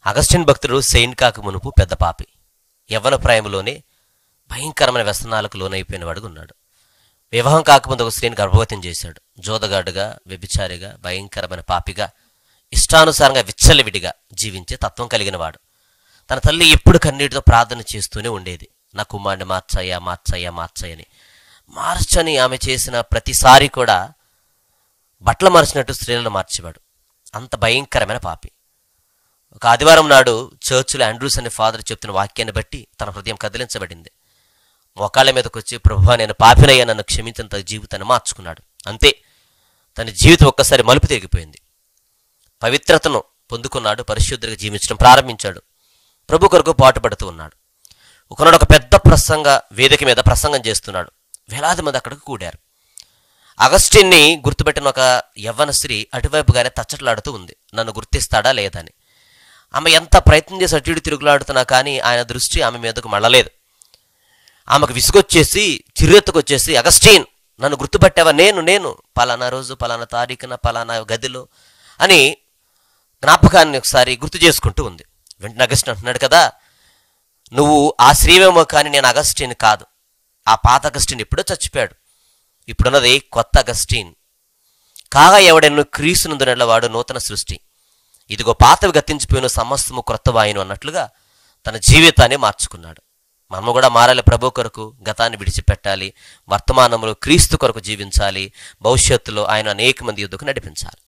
Augustine భక్తుడు Saint కాక మునుపు పెద్ద పాపి. యవ్వన ప్రాయంలోనే భయంకరమైన వ్యసనాలకు లోనైపోయినవాడుగా ఉన్నాడు. వివాహం కాకముందు ఒక స్త్రీని గర్భవతిని చేశాడు. జోదగాడుగా, వ్యభిచారిగా, భయంకరమైన పాపిగా, ఇష్టానుసారంగా విచ్చలవిడిగా జీవించే తత్వం కలిగిన వాడు. తన తల్లి ఎప్పుడు కన్నీటితో ప్రార్థన చేస్తూనే ఉండేది, నా కుమారుని మార్చయ్యా మార్చయ్యా మార్చయ్యని. మార్చని ఆమె చేసిన ప్రతిసారి కూడా బట్టలు మార్చినట్టు స్త్రీలను మార్చేవాడు. అంత భయంకరమైన పాపి. ఒక ఆదివారం నాడు చర్చిలో ఆండ్రూస్ అనే ఫాదర్ చెప్తున్న వాక్యాన్ని బట్టి తన హృదయం కదిలించబడింది. మోకాళ్ళ మీదకి వచ్చి, ప్రభువా నేను పాపినయ్యా, నన్ను క్షమించిన తన జీవితాన్ని మార్చుకున్నాడు. అంతే, తన జీవితం ఒక్కసారి మలుపు తిరిగిపోయింది. పవిత్రతను పొందుకున్నాడు, పరిశుద్ధంగా జీవించడం ప్రారంభించాడు. ప్రభు కొరకు పాటుపడుతూ ఉన్నాడు. ఒకనాడు ఒక పెద్ద వేదిక మీద ప్రసంగం చేస్తున్నాడు. వేలాది మంది అక్కడికి కూడారు. అగస్టిన్ని గుర్తుపెట్టిన ఒక యవ్వన స్త్రీ అటువైపుగానే తచ్చట్లాడుతూ ఉంది, నన్ను గుర్తిస్తాడా లేదని. ఆమె ఎంత ప్రయత్నం చేసి అటు ఇటు తిరుగులాడుతున్నా కానీ ఆయన దృష్టి ఆమె మీదకు మళ్ళలేదు. ఆమెకు విసుగొచ్చేసి చిరెత్తుకొచ్చేసి, అగస్టిన్ నన్ను గుర్తుపట్టావా? నేను పలానా రోజు పలానా తారీఖున పలానా గదిలో అని జ్ఞాపకాన్ని ఒకసారి గుర్తు చేసుకుంటూ ఉంది. వెంటనే అగస్టిన్ అంటున్నాడు కదా, నువ్వు ఆ స్త్రీవేమో కానీ నేను అగస్టిన్ కాదు. ఆ పాత అగస్టిన్ ఎప్పుడో చచ్చిపోయాడు, ఇప్పుడున్నది కొత్త అగస్టిన్. కాగా ఎవడెన్ను క్రీస్తునందునెడ్ల వాడు నూతన సృష్టి, ఇదిగో పాతవి గతించిపోయిన సమస్తము క్రొత్తవాయును అన్నట్లుగా తన జీవితాన్ని మార్చుకున్నాడు. మనము కూడా మారాలి. ప్రభు కొరకు గతాన్ని విడిచిపెట్టాలి, వర్తమానంలో క్రీస్తు కొరకు జీవించాలి, భవిష్యత్తులో ఆయన అనేక మంది యుద్ధకు నడిపించాలి.